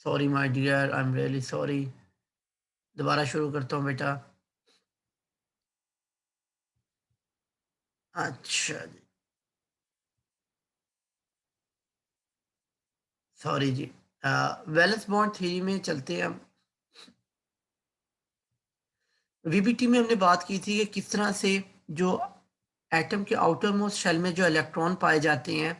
Sorry my dear, I am really sorry. दोबारा शुरू करता हूँ बेटा। अच्छा जी, सॉरी जी। वैलेंस बॉन्ड थ्योरी में चलते हैं हम। वीबीटी में हमने बात की थी कि किस तरह से जो एटम के आउटर मोस्ट शेल में जो इलेक्ट्रॉन पाए जाते हैं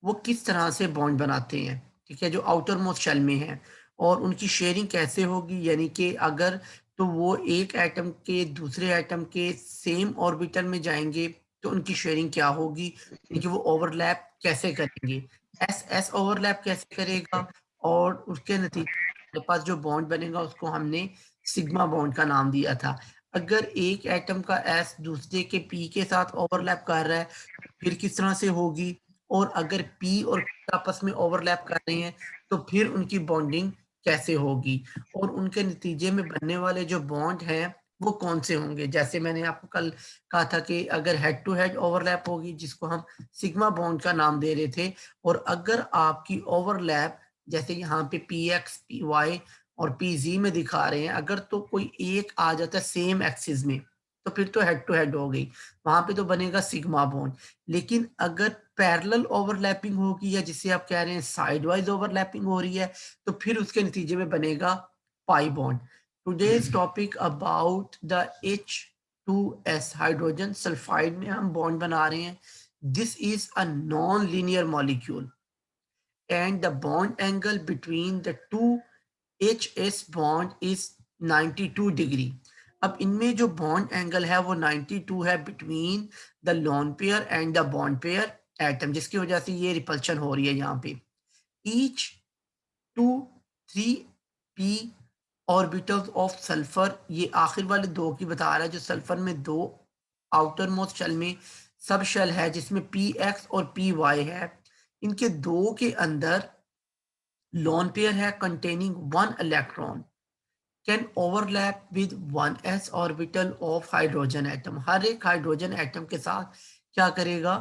वो किस तरह से बॉन्ड बनाते हैं, ठीक है, जो आउटर मोस्ट शेल में है, और उनकी शेयरिंग कैसे होगी, यानी कि अगर तो वो एक एटम के दूसरे एटम के सेम ऑर्बिटल में जाएंगे तो उनकी शेयरिंग क्या होगी, यानी कि वो ओवरलैप कैसे करेंगे, एस एस ओवरलैप कैसे करेगा, और उसके नतीजे हमारे पास जो बॉन्ड बनेगा उसको हमने सिग्मा बॉन्ड का नाम दिया था। अगर एक एटम का एस दूसरे के पी के साथ ओवरलैप कर रहा है फिर किस तरह से होगी, और अगर पी और P आपस में ओवरलैप कर रहे हैं तो फिर उनकी बॉन्डिंग कैसे होगी, और उनके नतीजे में बनने वाले जो बॉन्ड हैं वो कौन से होंगे। जैसे मैंने आपको कल कहा था कि अगर हेड टू हेड ओवरलैप होगी जिसको हम सिग्मा बॉन्ड का नाम दे रहे थे, और अगर आपकी ओवरलैप जैसे यहाँ पे पी एक्स पी वाई और पी जी में दिखा रहे हैं, अगर तो कोई एक आ जाता है सेम एक्सिस में तो फिर तो हेड टू हेड हो गई, वहां पे तो बनेगा सिग्मा बॉन्ड। लेकिन अगर पैरेलल ओवरलैपिंग होगी या जिसे आप कह रहे हैं साइड वाइज ओवरलैपिंग हो रही है तो फिर उसके नतीजे में बनेगा pi bond. Today's topic about the H2S hydrogen sulphide में हम बॉन्ड बना रहे हैं। This is a non linear molecule and the bond angle between the two HS bond is 92 degree. अब इनमें जो बॉन्ड एंगल है वो 92 है between the lone pair and the bond pair atom, जिसकी वजह से ये रिपल्शन हो रही है यहाँ पे। Each 2 3 p orbitals of sulphur, ये आखिर वाले दो की बता रहा है, जो सल्फर में दो आउटर मोस्ट शेल में सब शेल है जिसमें पी एक्स और पी वाई है, इनके दो के अंदर lone pair है containing one electron can overlap with 1s orbital of hydrogen atom। हर एक हाइड्रोजन एटम के साथ क्या करेगा,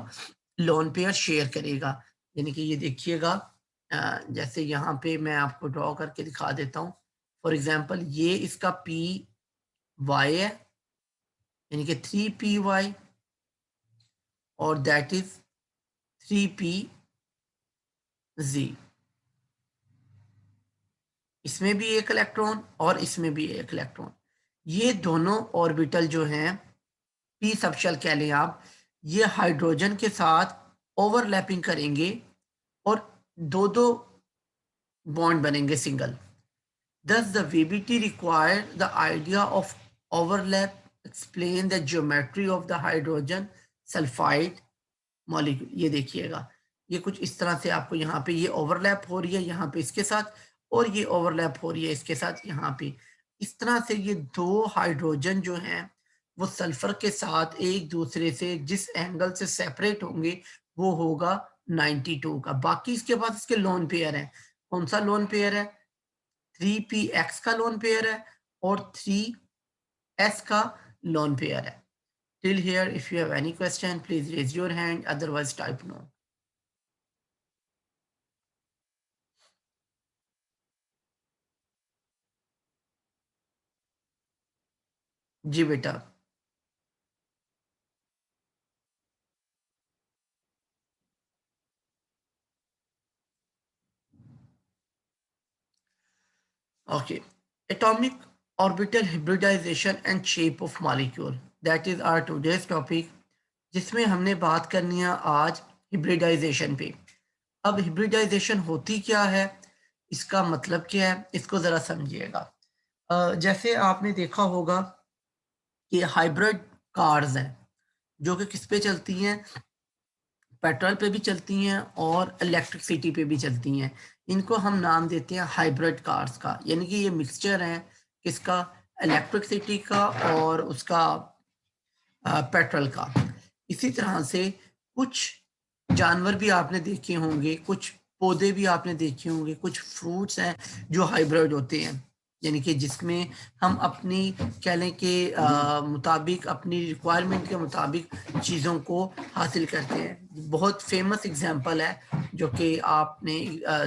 लोन पेयर शेयर करेगा। यानी कि ये देखिएगा, जैसे यहाँ पे मैं आपको ड्रॉ करके दिखा देता हूँ। फॉर एग्जांपल ये इसका पी वाई है, यानी कि 3p y, और दैट इज 3p z। इसमें भी एक इलेक्ट्रॉन और इसमें भी एक इलेक्ट्रॉन। ये दोनों ऑर्बिटल जो हैं पी सबशेल कह लें आप, ये हाइड्रोजन के साथ ओवरलैपिंग करेंगे और दो दो बॉन्ड बनेंगे single. Thus the VBT required the idea of overlap explain the geometry of the hydrogen sulfide molecule। ये देखिएगा, ये कुछ इस तरह से आपको यहाँ पे ये ओवरलैप हो रही है यहाँ पे इसके साथ, और ये ओवरलैप हो रही है इसके साथ यहाँ पे। इस तरह से ये दो हाइड्रोजन जो हैं वो सल्फर के साथ एक दूसरे से जिस एंगल से सेपरेट होंगे वो होगा 92 का। बाकी इसके बाद इसके लोन पेयर है। कौन सा लोन पेयर है, 3px का लोन पेयर है और 3s का लोन पेयर है। Till here, if you have any question, please raise your hand, otherwise type no। जी बेटा। Okay. Atomic orbital hybridization and shape of molecule, that is our today's topic, जिसमें हमने बात करनी है आज हिब्रिडाइजेशन पे। अब हिब्रिडाइजेशन होती क्या है, इसका मतलब क्या है, इसको जरा समझिएगा। जैसे आपने देखा होगा कि हाइब्रिड कार्स हैं जो कि किस पे चलती हैं, पेट्रोल पे भी चलती हैं और इलेक्ट्रिसिटी पे भी चलती हैं। इनको हम नाम देते हैं हाइब्रिड कार्स का, यानी कि ये मिक्सचर है किसका, इलेक्ट्रिसिटी का और उसका पेट्रोल का। इसी तरह से कुछ जानवर भी आपने देखे होंगे, कुछ पौधे भी आपने देखे होंगे, कुछ फ्रूट्स हैं जो हाइब्रिड होते हैं, यानी कि जिसमें हम अपनी कह लें कि मुताबिक अपनी रिक्वायरमेंट के मुताबिक चीज़ों को हासिल करते हैं। बहुत फेमस एग्जांपल है जो कि आपने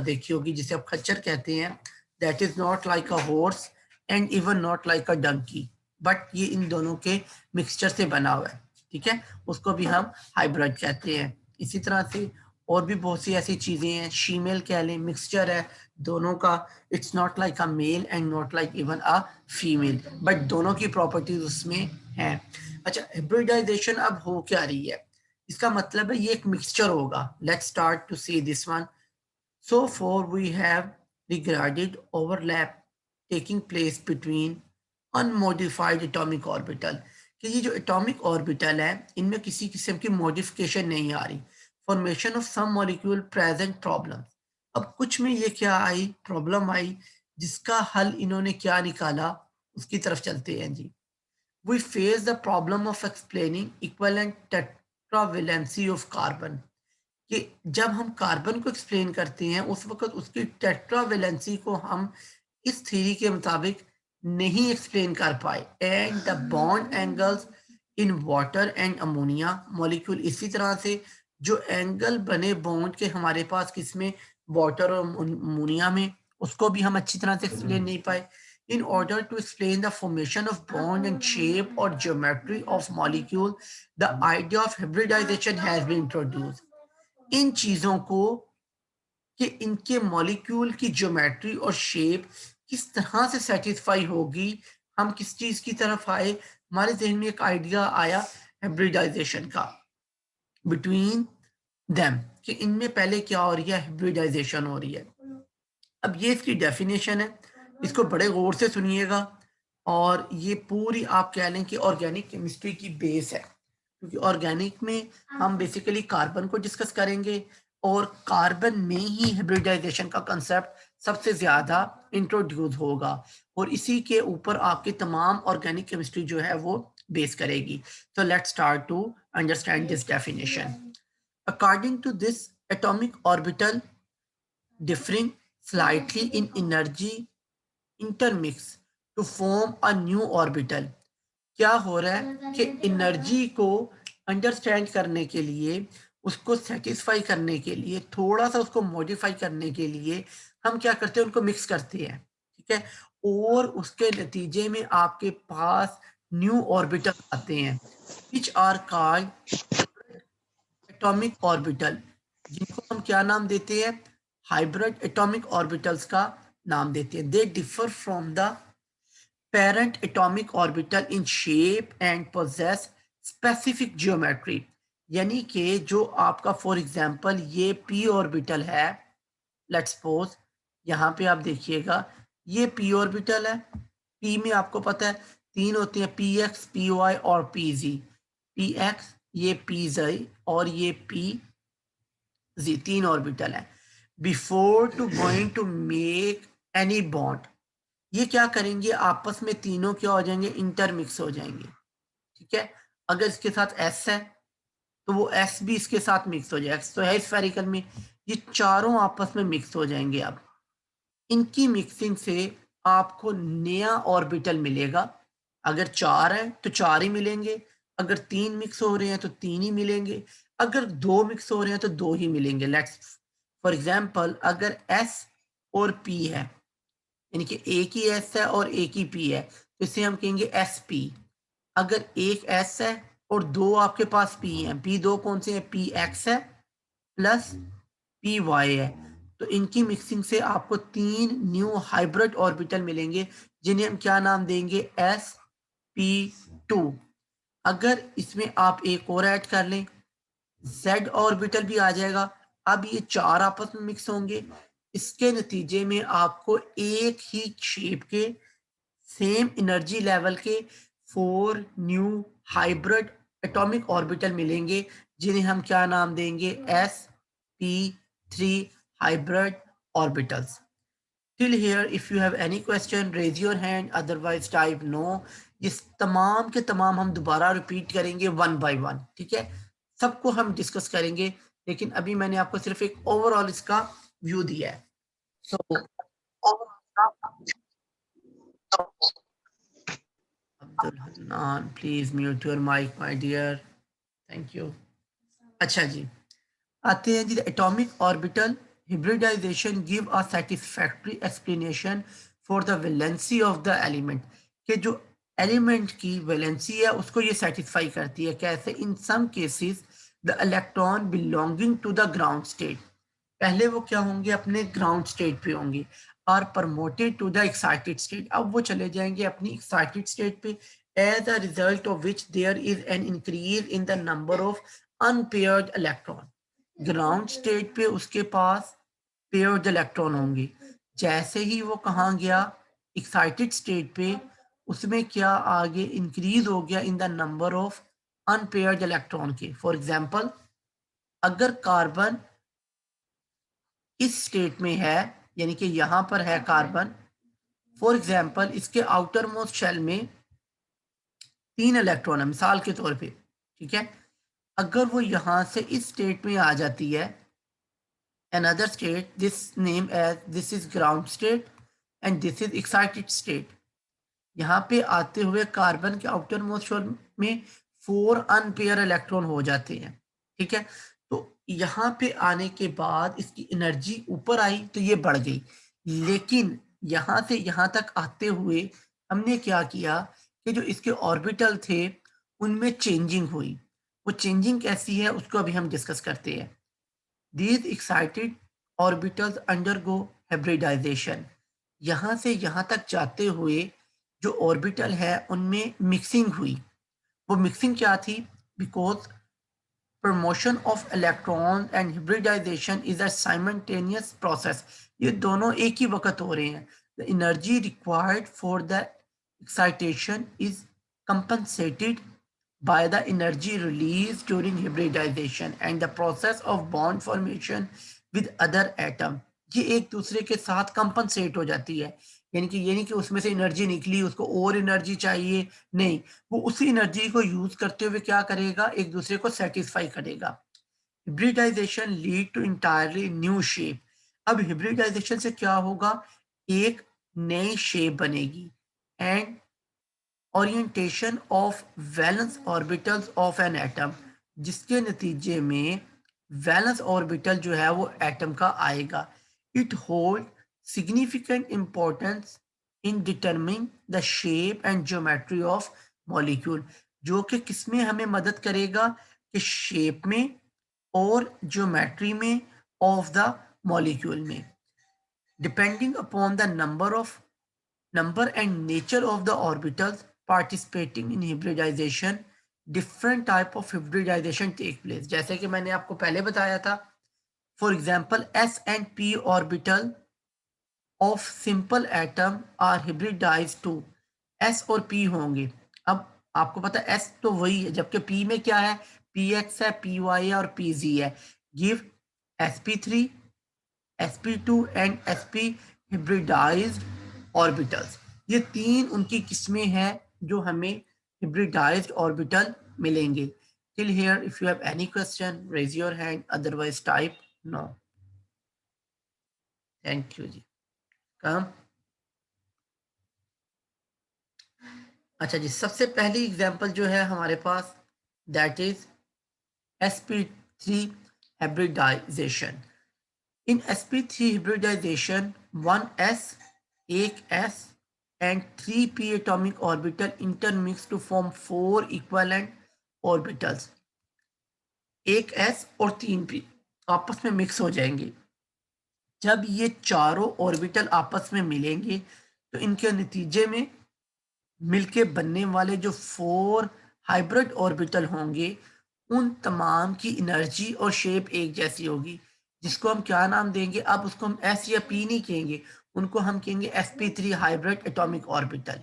देखी होगी, जिसे आप खच्चर कहते हैं, that is not like a horse and even not like a donkey, but ये इन दोनों के मिक्सचर से बना हुआ है, ठीक है, उसको भी हम हाइब्रिड कहते हैं। इसी तरह से और भी बहुत सी ऐसी चीजें हैं, शीमेल कह लें, मिक्सचर है दोनों का, it's not like a male and not like even a female, but दोनों की प्रॉपर्टीज उसमें हैं। अच्छा, हाइब्रिडाइजेशन अब हो क्या रही है, इसका मतलब है ये एक मिक्सचर होगा। Let's start to see this one. So far we have regarded overlap taking place between unmodified atomic orbital, कि ये जो atomic orbital है इनमें किसी किस्म की modification नहीं आ रही, formation of some molecule present problem। अब कुछ में ये क्या आई, प्रॉब्लम आई, जिसका हल इन्होंने क्या निकाला, उसकी तरफ चलते हैं जी। We face the problem of explaining equivalent tetravalency of carbon, कि जब हम कार्बन को एक्सप्लेन करते हैं उस वक्त उसकी टेट्रावेलेंसी को हम इस थ्योरी के मुताबिक नहीं एक्सप्लेन कर पाए। And the bond angles in water and ammonia molecule, इसी तरह से जो एंगल बने बॉन्ड के हमारे पास किसमें, वाटर और अमोनिया में, उसको भी हम अच्छी तरह से एक्सप्लेन नहीं पाए। In order to explain the formation of bond and shape or geometry of molecule, the idea of hybridization has been introduced। इन चीजों को कि इनके मॉलिक्यूल की ज्योमेट्री और शेप किस तरह से सेटिस्फाई होगी, हम किस चीज की तरफ आए, हमारे जहन में एक आइडिया आया हाइब्रिडाइजेशन का बिटवीन देम, कि इनमें पहले क्या हो रही है, हाइब्रिडाइजेशन हो रही है। अब ये इसकी डेफिनेशन है, इसको बड़े गौर से सुनिएगा, और ये पूरी आप कह लें कि ऑर्गेनिक केमिस्ट्री की बेस है, क्योंकि ऑर्गेनिक में हम बेसिकली कार्बन को डिस्कस करेंगे, और कार्बन में ही हाइब्रिडाइजेशन का कंसेप्ट सबसे ज्यादा इंट्रोड्यूस होगा, और इसी के ऊपर आपकी तमाम ऑर्गेनिक केमिस्ट्री जो है वो बेस करेगी। तो let's start to understand this definition. According to this, atomic orbital differing slightly in energy intermix to form a new orbital। क्या हो रहा है कि एनर्जी को अंडरस्टैंड करने के लिए, उसको सेटिस्फाई करने के लिए, थोड़ा सा उसको मॉडिफाई करने के लिए हम क्या करते हैं, उनको मिक्स करते हैं, ठीक है, और उसके नतीजे में आपके पास न्यू ऑर्बिटल आते हैं, which are called atomic orbital, जिनको हम क्या नाम देते हैं, हाइब्रिड एटॉमिक ऑर्बिटल्स का नाम देते हैं। They differ from the parent atomic orbital in shape and possess specific geometry, यानी कि जो आपका फॉर एग्जांपल ये पी ऑर्बिटल है, लेट्स सपोज यहाँ पे आप देखिएगा ये पी ऑर्बिटल है, पी में आपको पता है तीन होते हैं, पी एक्स, पी वाई और पी जी। पी एक्स, ये पी जी और ये पी जी, तीन ऑर्बिटल है। Before to going to make any bond, ये क्या करेंगे, आपस में तीनों क्या हो जाएंगे, इंटरमिक्स हो जाएंगे, ठीक है। अगर इसके साथ एस है तो वो एस भी इसके साथ मिक्स हो जाएगा, तो है स्फेरिकल में ये चारों आपस में मिक्स हो जाएंगे। अब इनकी मिक्सिंग से आपको नया ऑर्बिटल मिलेगा। अगर चार है तो चार ही मिलेंगे, अगर तीन मिक्स हो रहे हैं तो तीन ही मिलेंगे, अगर दो मिक्स हो रहे हैं तो दो ही मिलेंगे। लेट्स फॉर एग्जांपल, अगर एस और पी है, यानी कि एक ही एस है और एक ही पी है, तो इसे हम कहेंगे एस पी। अगर एक एस है और दो आपके पास पी है, पी दो कौन से हैं, पी एक्स है प्लस पी वाई है, तो इनकी मिक्सिंग से आपको तीन न्यू हाइब्रिड ऑर्बिटल मिलेंगे, जिन्हें हम क्या नाम देंगे, एस पी टू। अगर इसमें आप एक और ऐड कर लें, जेड ऑर्बिटल भी आ जाएगा। अब ये चार आपस में मिक्स होंगे, इसके नतीजे में आपको एक ही शेप के, सेम एनर्जी लेवल के four new hybrid atomic orbital मिलेंगे, जिन्हें हम क्या नाम देंगे, S P three hybrid orbitals. Till here, if you have any question, raise your hand, otherwise type no। ये तमाम के तमाम हम दोबारा रिपीट करेंगे वन बाय वन, ठीक है, सबको हम डिस्कस करेंगे, लेकिन अभी मैंने आपको सिर्फ एक ओवरऑल इसका व्यू दिया है। So Abdul Hannan, please mute your mic my dear, thank you. अच्छा जी, आते हैं जी atomic orbital hybridization give a satisfactory explanation for the valency of the element, कि जो एलिमेंट की वैलेंसी है उसको ये सेटिस्फाई करती है। कैसे? In some cases the electron belonging to the ground state, पहले वो क्या होंगे? अपने ग्राउंड स्टेट पे होंगे, are promoted to the excited state, अब वो चले जाएंगे अपनी एक्साइटेड स्टेट पे, as a result of which there is an increase in the number of unpaired electron. Ground state पे उसके पास पेयर्ड इलेक्ट्रॉन होंगे, जैसे ही वो कहाँ गया? एक्साइटेड स्टेट पे, उसमें क्या आगे इंक्रीज हो गया इन the number of unpaired electron के। फॉर एग्जांपल, अगर कार्बन इस स्टेट में है, यानी कि यहां पर है कार्बन, फॉर एग्जांपल इसके आउटर मोस्ट शेल में 3 इलेक्ट्रॉन है मिसाल के तौर पे, ठीक है? अगर वो यहां से इस स्टेट में आ जाती है, another state, this name as this is ground state and this is excited state, यहाँ पे आते हुए कार्बन के आउटर मोस्ट शेल में 4 अनपेयर इलेक्ट्रॉन हो जाते हैं, ठीक है? तो यहाँ पे आने के बाद इसकी एनर्जी ऊपर आई तो ये बढ़ गई, लेकिन यहाँ से यहाँ तक आते हुए हमने क्या किया कि जो इसके ऑर्बिटल थे उनमें चेंजिंग हुई। वो चेंजिंग कैसी है उसको अभी हम डिस्कस करते हैं। These excited orbitals undergo hybridization, यहाँ से यहाँ तक जाते हुए जो ऑर्बिटल है उनमें मिक्सिंग हुई। वो मिक्सिंग क्या थी? Because promotion of electrons and hybridization is a simultaneous process, ये दोनों एक ही वक्त हो रहे हैं। The energy required for the excitation is compensated by the energy released during hybridization and the process of bond formation with other atom, ये एक दूसरे के साथ कंपनसेट हो जाती है। यानी कि ये नहीं कि उसमें से एनर्जी निकली उसको और एनर्जी चाहिए, नहीं, वो उसी एनर्जी को यूज करते हुए क्या करेगा? एक दूसरे को सेटिस्फाई करेगा। Hybridisation lead to entirely new shape, अब हिब्रिडाइजेशन से क्या होगा? एक नई शेप बनेगी। And orientation of valence orbitals of an atom, जिसके नतीजे में वैलेंस ऑर्बिटल जो है वो एटम का आएगा। It hold significant importance in determining the shape and geometry of molecule, जो कि किसमें हमें मदद करेगा? कि शेप में और ज्योमेट्री में ऑफ द मॉलिक्यूल में। Depending upon the number and nature of the orbitals participating in hybridization, different type of hybridization take place, जैसे कि मैंने आपको पहले बताया था। For example, S and P orbital of simple atom are hybridized to, S और P होंगे। अब आपको पता है S तो वही है, जबकि P में क्या है? PX है, PY है और PZ है। Give sp3, sp2 and sp hybridized orbitals, ये 3 उनकी किस्में हैं जो हमें हिब्रिडाइज्ड ऑर्बिटल मिलेंगे। Till here if you have any question raise your hand, otherwise type no. Thank you जी। कम। अच्छा जी, सबसे पहली एग्जांपल जो है हमारे पास that is sp3 hybridization। In sp3 hybridization 1s, एक s and 3p atomic orbital intermix to form 4 equivalent orbitals, एक s और 3p आपस में मिक्स हो जाएंगे। जब ये चारों ऑर्बिटल आपस में मिलेंगे तो इनके नतीजे में मिलके बनने वाले जो 4 हाइब्रिड ऑर्बिटल होंगे उन तमाम की एनर्जी और शेप एक जैसी होगी, जिसको हम क्या नाम देंगे? अब उसको हम s या p नहीं कहेंगे, उनको हम कहेंगे sp3 hybrid atomic orbital।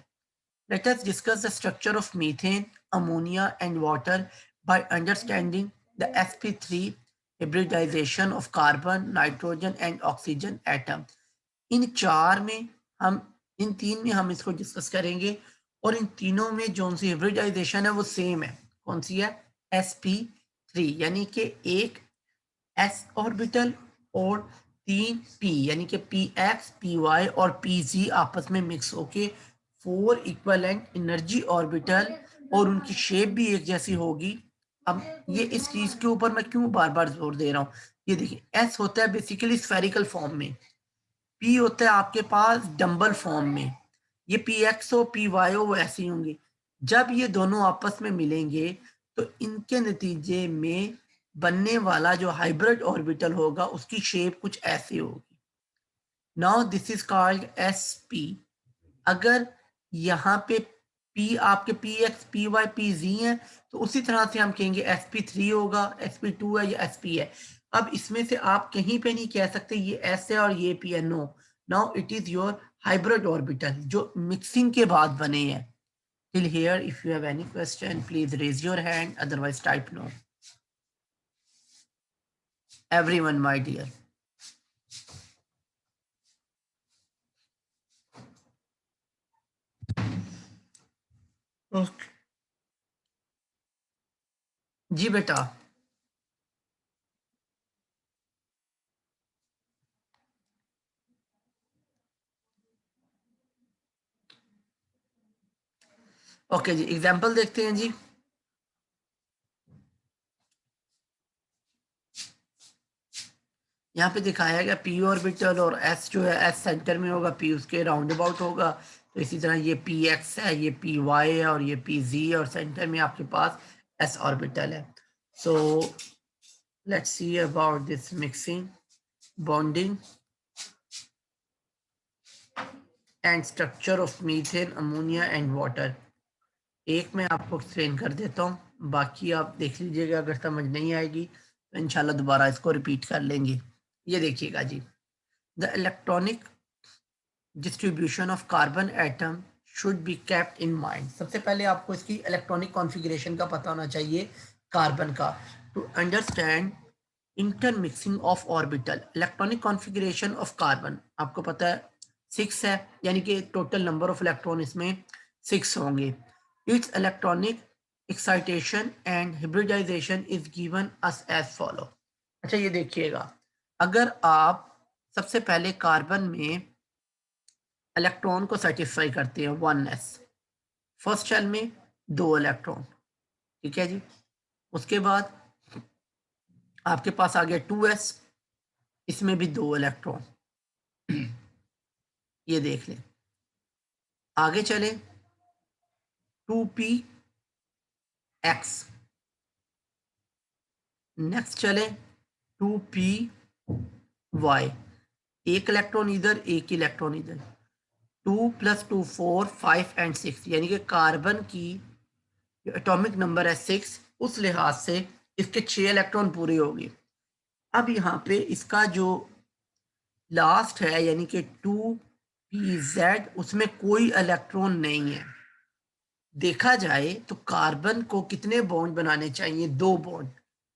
Let us discuss the structure of methane, ammonia and water by understanding the sp3 hybridization of carbon, nitrogen and oxygen atom। इन चार में हम इन तीन में हम इसको डिस्कस करेंगे और इन तीनों में जो सी हिब्रिडाइजेशन है वो सेम है। कौन सी है? sp3, यानी कि एक s ऑर्बिटल और 3 p, यानी कि px, py और pz आपस में मिक्स होके 4 इक्विवेलेंट एनर्जी ऑर्बिटल और उनकी शेप भी एक जैसी होगी। अब ये इस चीज के ऊपर मैं क्यों बार बार जोर दे रहा हूँ? ये देखिए एस होता है बेसिकली स्फेरिकल फॉर्म में, पी होता है आपके पास डम्बल फॉर्म में, ये पी एक्स हो पी वाई हो वो ऐसे ही होंगे। जब ये दोनों आपस में मिलेंगे तो इनके नतीजे में बनने वाला जो हाइब्रिड ऑर्बिटल होगा उसकी शेप कुछ ऐसे होगी। Now this is called s p. अगर यहाँ पे P आपके p x p y p z है तो उसी तरह से हम कहेंगे sp3 होगा, sp2 है या sp है। अब इसमें से आप कहीं पे नहीं कह सकते ये s है और ये p है, no. Now it is your hybrid orbital जो मिक्सिंग के बाद बने हैं। Till here if you have any question please raise your hand, otherwise type no. Everyone my dear. Okay जी बेटा। ओके जी एग्जांपल देखते हैं जी। यहाँ पे दिखाया गया पी ऑर्बिटल और एस जो है एस सेंटर में होगा, पी उसके राउंड अबाउट होगा। तो इसी तरह ये पी एक्स है, ये पी वाई है और ये पी जी है और सेंटर में आपके पास एस ऑर्बिटल है। So let's see about this mixing, bonding and structure of methane, ammonia and water. एक मैं आपको एक्सप्लेन कर देता हूँ, बाकी आप देख लीजिएगा, अगर समझ नहीं आएगी तो इंशाल्लाह दोबारा इसको रिपीट कर लेंगे। ये देखिएगा जी, the electronic distribution of carbon atom should be kept in mind. सबसे पहले आपको इसकी इलेक्ट्रॉनिक कॉन्फ़िगरेशन का पता होना चाहिए कार्बन का, to understand intermixing of orbital. Electronic configuration of carbon आपको पता है 6 है, यानी कि टोटल नंबर ऑफ इलेक्ट्रॉन इसमें 6 होंगे। It's electronic excitation and hybridization is given us as follow. अच्छा ये देखिएगा, अगर आप सबसे पहले कार्बन में इलेक्ट्रॉन को सेटिस्फाई करते हैं 1s, फर्स्ट शेल में 2 इलेक्ट्रॉन, ठीक है जी। उसके बाद आपके पास आ गया 2s, इसमें भी 2 इलेक्ट्रॉन। ये देख लें, आगे चले 2p x, नेक्स्ट चले 2p y, एक इलेक्ट्रॉन इधर एक इलेक्ट्रॉन इधर, 2 + 2 4 5 एंड 6, यानी कि कार्बन की एटॉमिक नंबर है 6, उस लिहाज से इसके 6 इलेक्ट्रॉन पूरे हो गए। अब यहाँ पे इसका जो लास्ट है यानी कि 2pz, उसमें कोई इलेक्ट्रॉन नहीं है। देखा जाए तो कार्बन को कितने बॉन्ड बनाने चाहिए? 2 बॉन्ड,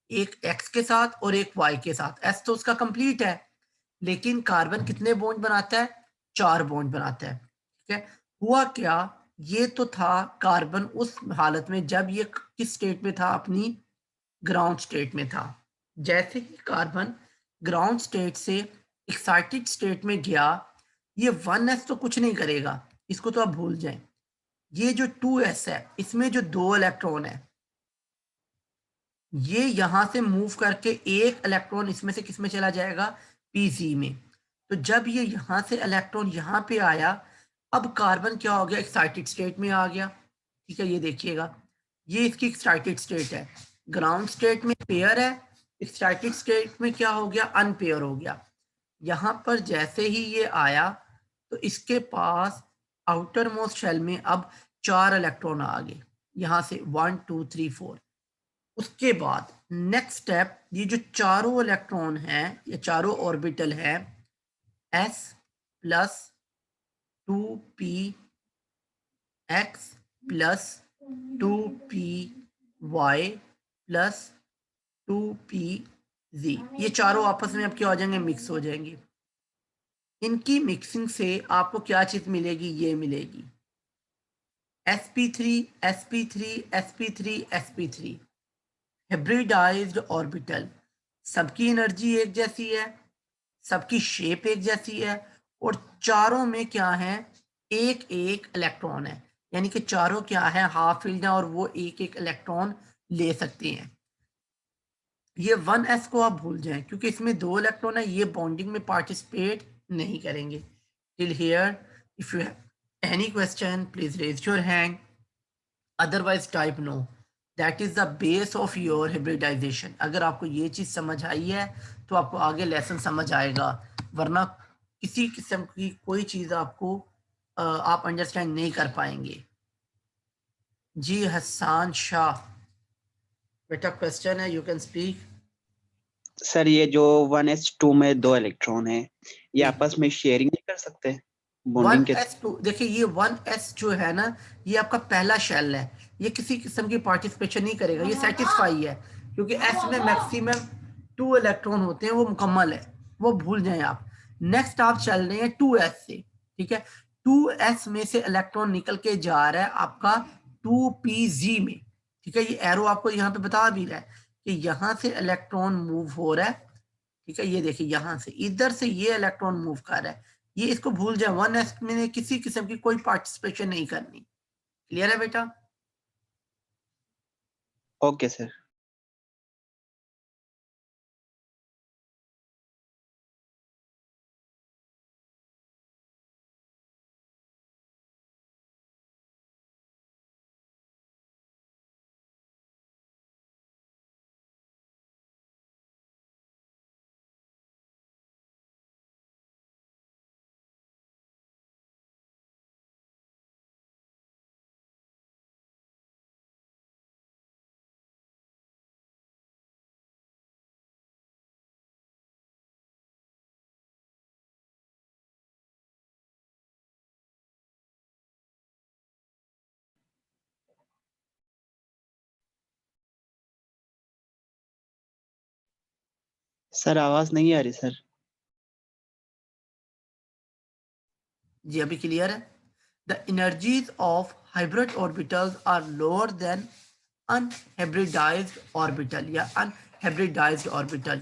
एक x के साथ और एक y के साथ। s तो उसका कंप्लीट है, लेकिन कार्बन कितने बॉन्ड बनाता है? 4 बॉन्ड बनाता है, ठीक है। हुआ क्या, ये तो था कार्बन उस हालत में जब ये किस स्टेट में था? अपनी ग्राउंड स्टेट में था। जैसे ही कार्बन ग्राउंड स्टेट से एक्साइटेड स्टेट में गया, ये 1s तो कुछ नहीं करेगा, इसको तो आप भूल जाएं। ये जो 2s है, इसमें जो 2 इलेक्ट्रॉन है, ये यहां से मूव करके एक इलेक्ट्रॉन इसमें से किसमें चला जाएगा? pz में। तो जब ये यहां से इलेक्ट्रॉन यहां पे आया, अब कार्बन क्या हो गया? एक्साइटेड स्टेट में आ गया, ठीक है। ये देखिएगा, ये इसकी एक्साइटेड स्टेट है, ग्राउंड स्टेट में पेयर है, एक्साइटेड स्टेट में क्या हो गया? अनपेयर हो गया। यहां पर जैसे ही ये आया तो इसके पास आउटर मोस्ट शेल में अब 4 इलेक्ट्रॉन आ गए, यहां से 1 2 3 4। उसके बाद नेक्स्ट स्टेप, ये जो चारों इलेक्ट्रॉन हैं, ये चारों ऑर्बिटल हैं, s plus 2p x plus 2p y plus 2p z, ये चारों आपस में अब क्या हो जाएंगे? मिक्स हो जाएंगे। इनकी मिक्सिंग से आपको क्या चीज मिलेगी? ये मिलेगी sp3 sp3 sp3 sp3, hybridised orbital. सबकी एनर्जी एक जैसी है, सबकी शेप एक जैसी है, और चारों में क्या है? एक एक इलेक्ट्रॉन है, यानी कि चारों क्या है? हाफ फील्ड है और वो एक एक इलेक्ट्रॉन ले सकते हैं। ये 1s को आप भूल जाएं क्योंकि इसमें 2 इलेक्ट्रॉन है, ये बॉन्डिंग में पार्टिसिपेट नहीं करेंगे। Till here if you have any question please raise your hand, otherwise type no. That is the base of your hybridization. अगर आपको ये चीज समझ आई है तो आपको आगे लेसन समझ आएगा, वरना किसी किस्म की कोई चीज आपको आप अंडरस्टैंड नहीं कर पाएंगे। जी हसान शाह, बेटा क्वेश्चन है, यू कैन स्पीक। सर ये जो 1s2 में 2 इलेक्ट्रॉन है, ये आपस में शेयरिंग नहीं कर सकते बॉन्डिंग के? 1s2 देखिए, ये 1s जो है ना, ये आपका पहला शेल है, ये किसी किस्म की पार्टिसिपेशन नहीं करेगा, ये सेटिस्फाई है क्योंकि s में मैक्सिमम 2 इलेक्ट्रॉन होते हैं, वो मुकम्मल है, वो भूल जाएं आप। नेक्स्ट आप चल रहे हैं 2s से, ठीक है। 2s में से इलेक्ट्रॉन निकल के जा रहा है आपका 2pz में, ठीक है। ये एरो आपको यहाँ पे बता भी रहा है कि यहाँ से इलेक्ट्रॉन मूव हो रहा है, ठीक है। ये देखिए यहाँ से इधर से ये इलेक्ट्रॉन मूव कर रहा है, ये इसको भूल जाए। 1s में किसी किस्म की कोई पार्टिसिपेशन नहीं करनी। क्लियर है बेटा? Okay sir. सर आवाज नहीं आ रही सर। जी अभी क्लियर है। The energies of hybrid orbitals are lower than unhybridized orbital या unhybridized orbital.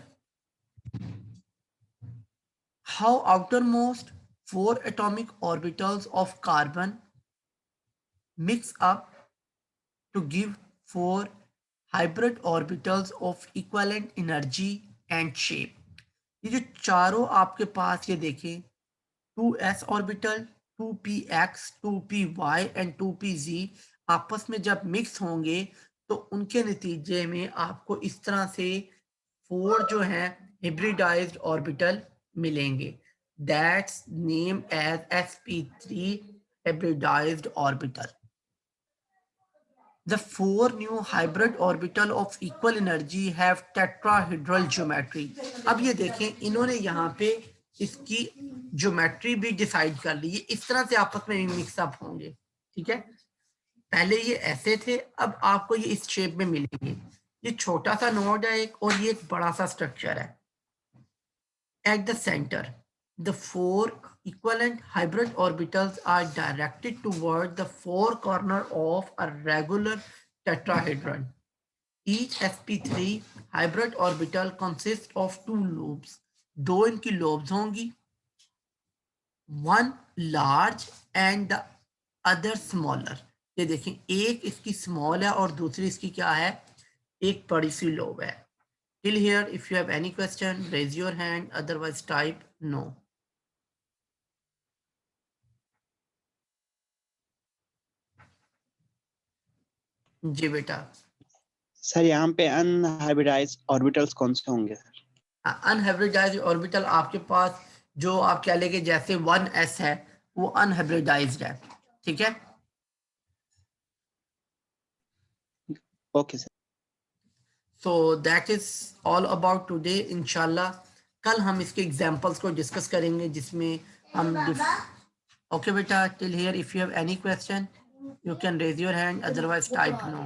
How outermost 4 atomic orbitals of carbon mix up to give 4 hybrid orbitals of equivalent energy and shape। ये जो चारों आपके पास ये देखें, 2s orbital, 2px, 2py and 2pz आपस में जब मिक्स होंगे तो उनके नतीजे में आपको इस तरह से 4 जो हैं हिब्रिडाइज्ड ऑर्बिटल मिलेंगे। That's name as sp3 hybridized orbital। The 4 new hybrid orbital of equal energy have tetrahedral geometry। अब ये देखें, इन्होंने यहाँ पे इसकी ज्योमेट्री भी डिसाइड कर ली है, इस तरह से आपस में मिक्सअप होंगे, ठीक है। पहले ये ऐसे थे, अब आपको ये इस शेप में मिलेंगे। ये छोटा सा नोड है एक, और ये एक बड़ा सा स्ट्रक्चर है। At the center, the 4 equivalent hybrid orbitals are directed toward the 4 corners of a regular tetrahedron। Each sp3 hybrid orbital consists of 2 lobes। 2 इनकी lobes होंगी, one large and the other smaller। ये देखें, एक इसकी small है और दूसरी इसकी क्या है, एक बड़ी सी lobe है। Till here, if you have any question, raise your hand, otherwise type no। जी बेटा। सर यहाँ पे अनहाइब्रिडाइज्ड ऑर्बिटल्स कौन से होंगे सर? अनहाइब्रिडाइज्ड ऑर्बिटल आपके पास जो आप कह लेंगे जैसे 1s है, वो अनहाइब्रिडाइज्ड है, ठीक है। Okay sir. So that is all about today. इंशाल्लाह कल हम इसके एग्जांपल्स को डिस्कस करेंगे जिसमें हम ओके बेटा। Till here if you have any question you can raise your hand, otherwise type no.